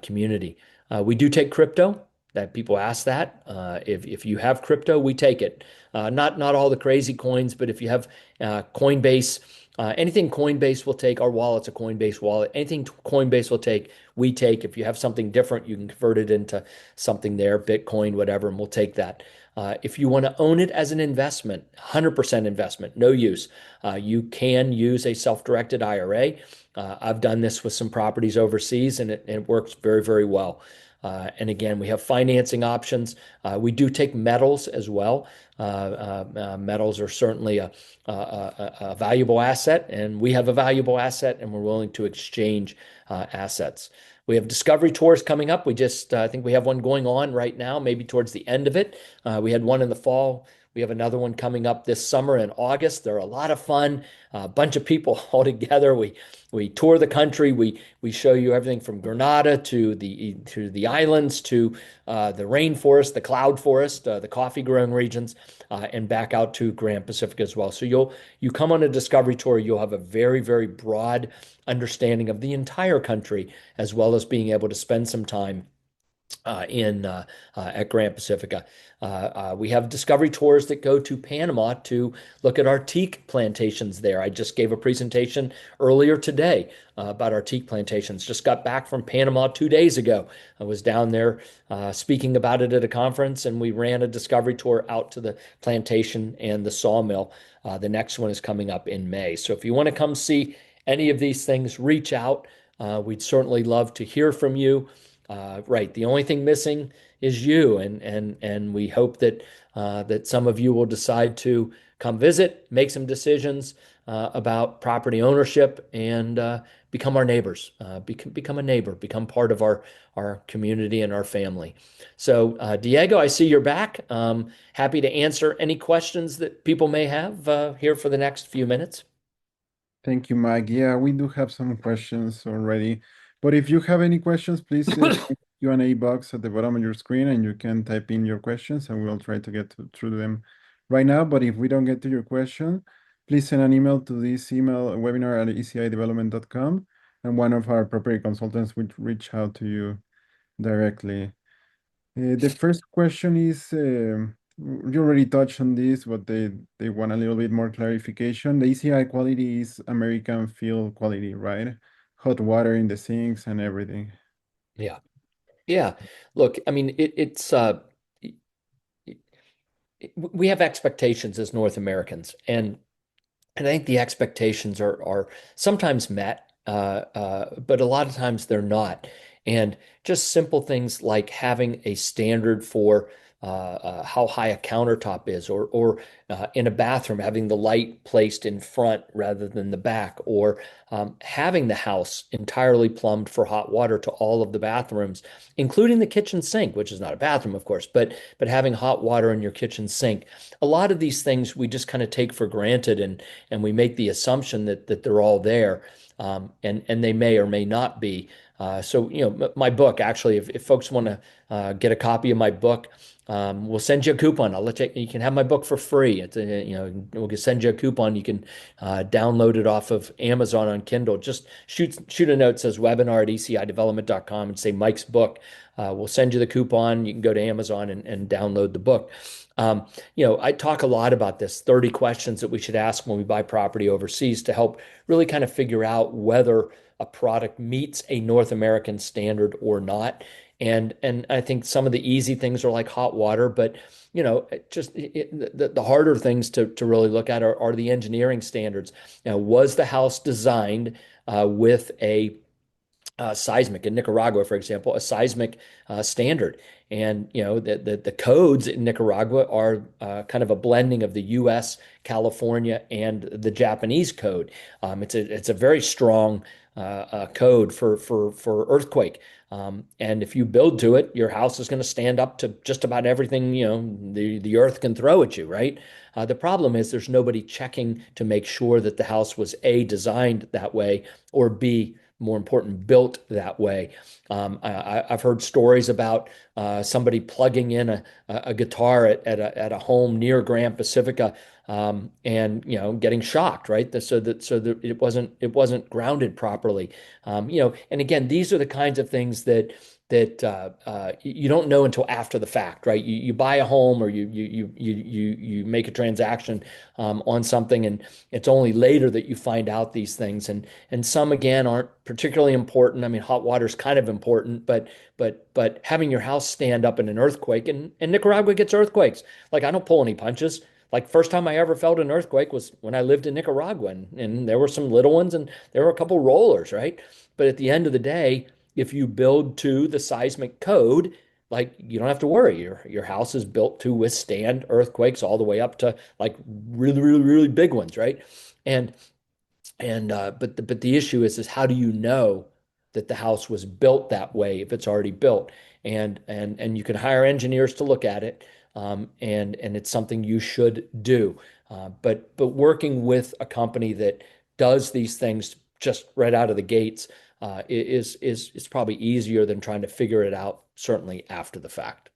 community. We do take crypto. That people ask that. If you have crypto, we take it. Not all the crazy coins, but if you have Coinbase, anything Coinbase will take. Our wallet's a Coinbase wallet. Anything Coinbase will take, we take. If you have something different, you can convert it into something there, Bitcoin, whatever, and we'll take that. If you want to own it as an investment, 100% investment, no use, you can use a self-directed IRA. I've done this with some properties overseas, and it works very, very well. And again, we have financing options. We do take metals as well. Metals are certainly a valuable asset, and we have a valuable asset, and we're willing to exchange assets. We have discovery tours coming up. I think we have one going on right now, maybe towards the end of it. We had one in the fall. We have another one coming up this summer in August. They're a lot of fun. A bunch of people all together. We tour the country. We show you everything from Grenada to the islands to the rainforest, the cloud forest, the coffee growing regions, and back out to Gran Pacifica as well. So you come on a discovery tour, you'll have a very, very broad understanding of the entire country, as well as being able to spend some time at Gran Pacifica. We have discovery tours that go to Panama to look at our teak plantations there. I just gave a presentation earlier today about our teak plantations. Just got back from Panama 2 days ago. I was down there speaking about it at a conference, and we ran a discovery tour out to the plantation and the sawmill. The next one is coming up in May. So if you want to come see any of these things, reach out. We'd certainly love to hear from you. Right. The only thing missing is you, and we hope that some of you will decide to come visit, make some decisions about property ownership, and become our neighbors. Become a neighbor, become part of our community and our family. So, Diego, I see you're back. Happy to answer any questions that people may have here for the next few minutes. Thank you, Mike. Yeah, we do have some questions already. But if you have any questions, please check the Q&A box at the bottom of your screen and you can type in your questions and we'll try to get through them right now. But if we don't get to your question, please send an email to this email webinar@ecidevelopment.com and one of our property consultants will reach out to you directly. The first question is, you already touched on this, but they want a little bit more clarification. The ECI quality is American feel quality, right? Hot water in the sinks and everything. Yeah. Yeah. Look, I mean, we have expectations as North Americans, and I think the expectations are sometimes met, but a lot of times they're not. And just simple things like having a standard for how high a countertop is, or in a bathroom, having the light placed in front rather than the back, or having the house entirely plumbed for hot water to all of the bathrooms, including the kitchen sink, which is not a bathroom, of course, but having hot water in your kitchen sink. A lot of these things we just kind of take for granted, and we make the assumption that they're all there, and they may or may not be. So, my book, actually, if folks want to get a copy of my book, we'll send you a coupon. I'll let you can have my book for free. We'll send you a coupon. You can download it off of Amazon on Kindle. Just shoot a note that says webinar@ecidevelopment.com and say Mike's book. We'll send you the coupon. You can go to Amazon and download the book. I talk a lot about this 30 questions that we should ask when we buy property overseas to help really kind of figure out whether a product meets a North American standard or not. And I think some of the easy things are like hot water, but the harder things to really look at are the engineering standards. Now, was the house designed with a seismic in Nicaragua, for example, a seismic standard? And the codes in Nicaragua are kind of a blending of the U.S., California, and the Japanese code. It's a very strong code for earthquake. And if you build to it, your house is going to stand up to just about everything, the earth can throw at you, right? The problem is there's nobody checking to make sure that the house was A, designed that way, or B, more important, built that way. I've heard stories about somebody plugging in a guitar at a home near Gran Pacifica, and getting shocked, right? So that it wasn't grounded properly. And again, these are the kinds of things that you don't know until after the fact, right? You buy a home, or you make a transaction on something, and it's only later that you find out these things. And some, again, aren't particularly important. I mean, hot water is kind of important, but having your house stand up in an earthquake, and Nicaragua gets earthquakes. Like, I don't pull any punches. Like, first time I ever felt an earthquake was when I lived in Nicaragua, and there were some little ones and there were a couple rollers, right? But at the end of the day, if you build to the seismic code, like you don't have to worry. Your house is built to withstand earthquakes all the way up to like really, really, really big ones, right? And but the issue is how do you know that the house was built that way if it's already built? And you can hire engineers to look at it, and it's something you should do. But working with a company that does these things just right out of the gates is probably easier than trying to figure it out, certainly after the fact.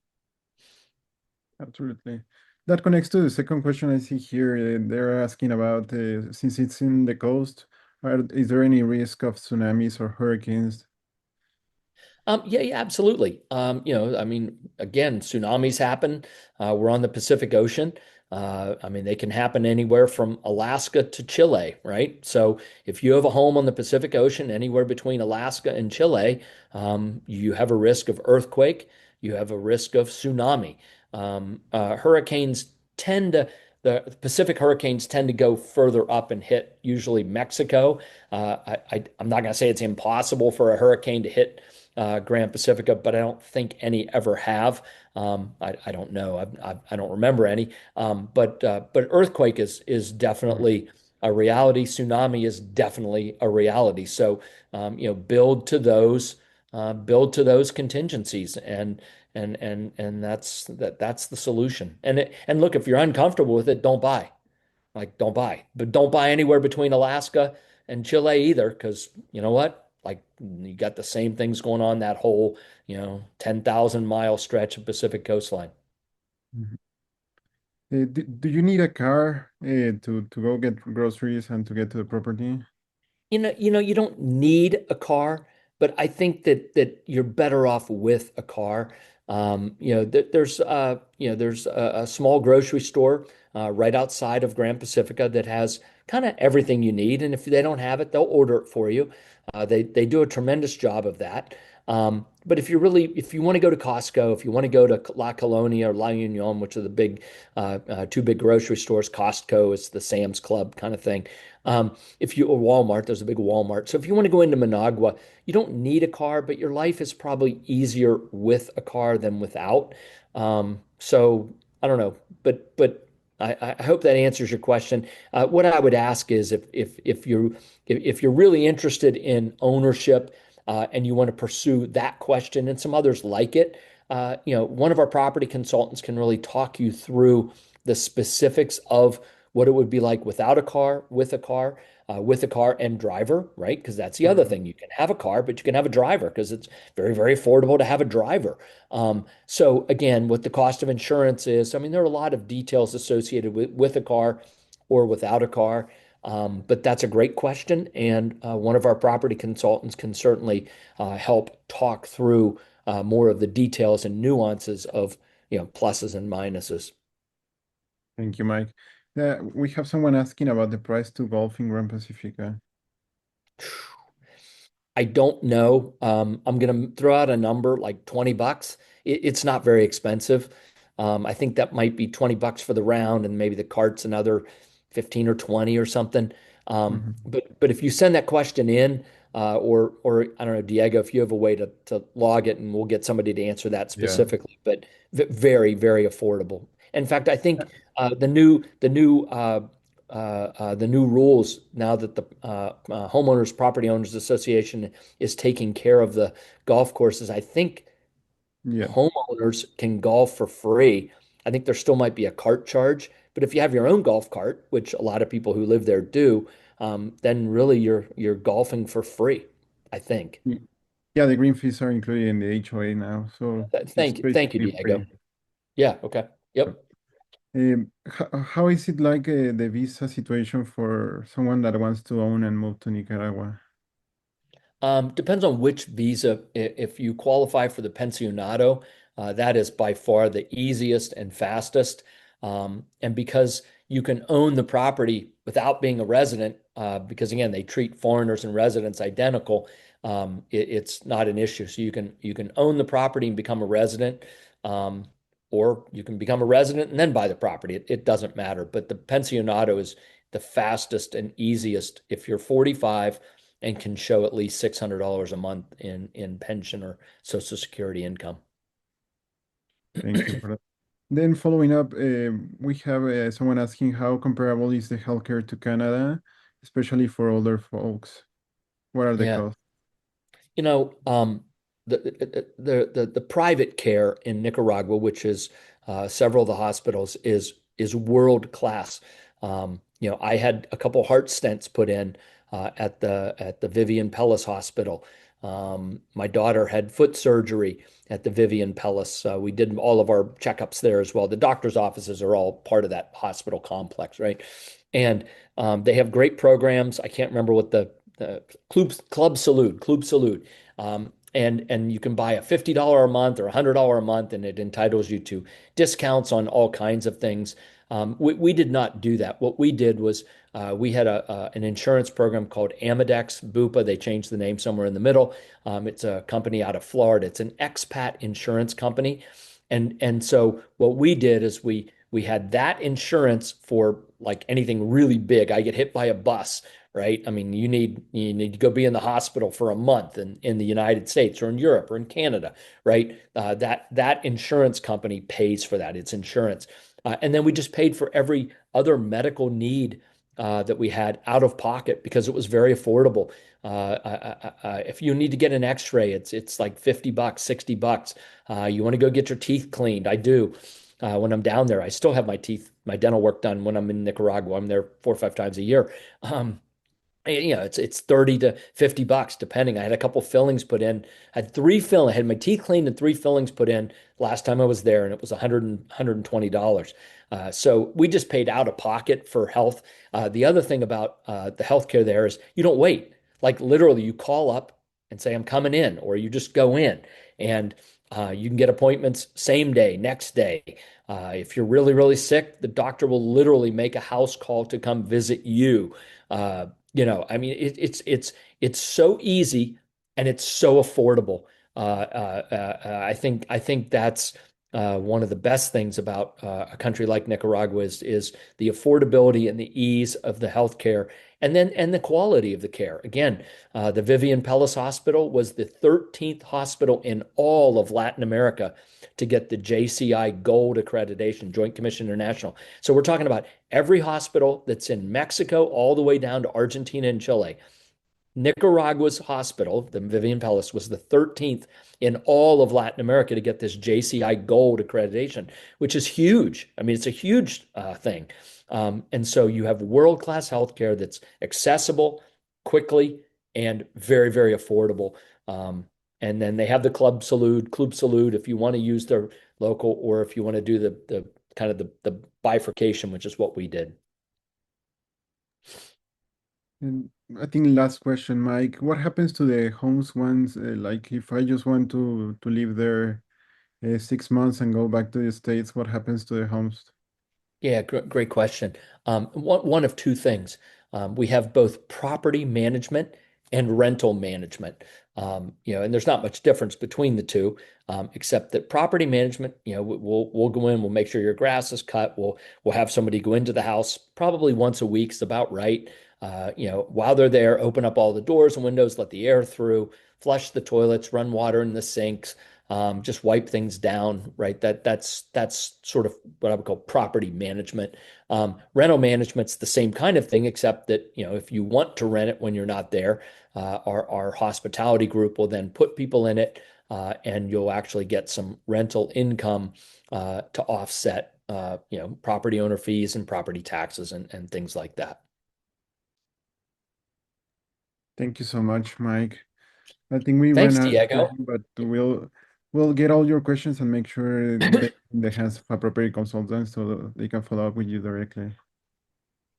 Absolutely. That connects to the second question I see here. They're asking about since it's in the coast, is there any risk of tsunamis or hurricanes? Yeah, yeah, absolutely. I mean, again, tsunamis happen. We're on the Pacific Ocean. I mean, they can happen anywhere from Alaska to Chile, right? So if you have a home on the Pacific Ocean, anywhere between Alaska and Chile, you have a risk of earthquake, you have a risk of tsunami. Hurricanes tend to, the Pacific hurricanes tend to go further up and hit usually Mexico. I'm not going to say it's impossible for a hurricane to hit Gran Pacifica, but I don't think any ever have. I don't know. I don't remember any. But earthquake is Right. definitely a reality. Tsunami is definitely a reality. So build to those contingencies, and that's the solution. And look, if you're uncomfortable with it, don't buy. Like, don't buy, but don't buy anywhere between Alaska and Chile either, because you know what? Like, you got the same things going on that whole, 10,000-mile stretch of Pacific coastline. Mhm. Do you need a car to go get groceries and to get to the property? You don't need a car, but I think that you're better off with a car. There's a small grocery store right outside of Grand Pacifica that has kind of everything you need, and if they don't have it, they'll order it for you. They do a tremendous job of that. But if you want to go to Costco, if you want to go to La Colonia or La Union, which are the big two big grocery stores, Costco is the Sam's Club kind of thing. If you or Walmart, there's a big Walmart. So if you want to go into Managua, you don't need a car, but your life is probably easier with a car than without. So I don't know, but I hope that answers your question. What I would ask is if you're really interested in ownership and you want to pursue that question and some others like it, one of our property consultants can really talk you through the specifics of what it would be like without a car, with a car and driver, right? Because that's the other Mhm. thing. You can have a car, but you can have a driver because it's very, very affordable to have a driver. So again, what the cost of insurance is, I mean, there are a lot of details associated with a car or without a car. But that's a great question, and one of our property consultants can certainly help talk through more of the details and nuances of pluses and minuses. Thank you, Mike. We have someone asking about the price to golf in Gran Pacifica. I don't know. I'm going to throw out a number like $20. It's not very expensive. I think that might be $20 for the round, and maybe the cart's another 15 or 20 or something. Mhm. But if you send that question in, or I don't know, Diego, if you have a way to log it, and we'll get somebody to answer that Yeah. specifically. But very, very affordable. In fact, I think the new rules now that the homeowners property owners association is taking care of the golf courses. I think Yeah. homeowners can golf for free. I think there still might be a cart charge, but if you have your own golf cart, which a lot of people who live there do, then really you're golfing for free, I think. Y- Yeah, the green fees are included in the HOA now, so it's Thank you, basically Diego. free. Yeah, okay. Yep. How is it like the visa situation for someone that wants to own and move to Nicaragua? Depends on which visa. If you qualify for the pensionado, that is by far the easiest and fastest. And because you can own the property without being a resident, because again, they treat foreigners and residents identical, it's not an issue. So you can own the property and become a resident, um, or you can become a resident and then buy the property. It doesn't matter. But the pensionado is the fastest and easiest if you're 45 and can show at least $600 a month in pension or Social Security income. Thank you for that. Then following up, we have someone asking how comparable is the healthcare to Canada, especially for older folks. What are the Yeah. costs? You know, the private care in Nicaragua, which is several of the hospitals, is world class. I had a couple heart stents put in at the Vivian Pellis Hospital. My daughter had foot surgery at the Vivian Pellis. We did all of our checkups there as well. The doctor's offices are all part of that hospital complex, right? And they have great programs. I can't remember what the Club Salute. And you can buy a $50 a month or $100 a month, and it entitles you to discounts on all kinds of things. We did not do that. What we did was we had an insurance program called Amedex Bupa. They changed the name somewhere in the middle. It's a company out of Florida. It's an expat insurance company. And so what we did is we had that insurance for like anything really big. I get hit by a bus, right? I mean, you need to go be in the hospital for a month in the United States or in Europe or in Canada, right? That insurance company pays for that. It's insurance. And then we just paid for every other medical need that we had out of pocket because it was very affordable. If you need to get an X-ray, it's like $50, $60. You want to go get your teeth cleaned? I do. When I'm down there, I still have my dental work done when I'm in Nicaragua. I'm there 4 or 5 times a year. It's 30 to $50 depending. I had a couple fillings put in. I had three fillings. I had my teeth cleaned and three fillings put in last time I was there, and it was $120. So we just paid out of pocket for health. The other thing about the healthcare there is you don't wait. Like literally, you call up and say, I'm coming in, or you just go in, and you can get appointments same day, next day. If you're really, really sick, the doctor will literally make a house call to come visit you. I mean, it's so easy and it's so affordable. I think that's one of the best things about a country like Nicaragua is the affordability and the ease of the healthcare, and the quality of the care. Again, the Vivian Pellis Hospital was the 13th hospital in all of Latin America to get the JCI Gold accreditation, Joint Commission International. So we're talking about every hospital that's in Mexico all the way down to Argentina and Chile. Nicaragua's hospital, the Vivian Pellis, was the 13th in all of Latin America to get this JCI Gold accreditation, which is huge. I mean, it's a huge thing. And so you have world-class healthcare that's accessible, quickly, and very, very affordable. And then they have the Club Salute if you want to use their local, or if you want to do the kind of the bifurcation, which is what we did. And I think last question, Mike. What happens to the homes once, like if I just want to live there 6 months and go back to the States, what happens to the homes? Yeah, great question. One of two things. We have both property management and rental management. And there's not much difference between the two, except that property management, we'll go in, we'll make sure your grass is cut, we'll have somebody go into the house probably once a week is about right. While they're there, open up all the doors and windows, let the air through, flush the toilets, run water in the sinks, just wipe things down, right? That's sort of what I would call property management. Rental management's the same kind of thing, except that, if you want to rent it when you're not there, our hospitality group will then put people in it, and you'll actually get some rental income to offset, property owner fees and property taxes and things like that. Thank you so much, Mike. I think we ran Thanks, out of Diego. time, but we'll get all your questions and make sure they in the hands of appropriate consultants so they can follow up with you directly.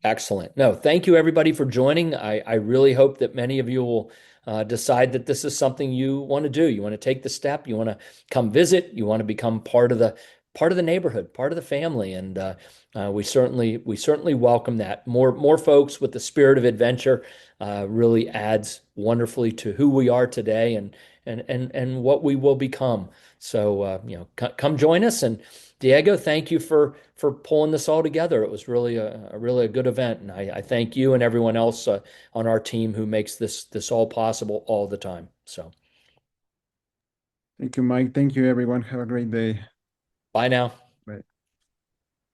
Excellent. No, thank you everybody for joining. I really hope that many of you will decide that this is something you want to do. You want to take the step. You want to come visit. You want to become part of the neighborhood, part of the family, and we certainly welcome that. More folks with the spirit of adventure really adds wonderfully to who we are today and what we will become. So come join us, and Diego, thank you for pulling this all together. It was really a good event, and I thank you and everyone else on our team who makes this all possible all the time. So, Thank you, Mike. Thank you, everyone. Have a great day. bye now.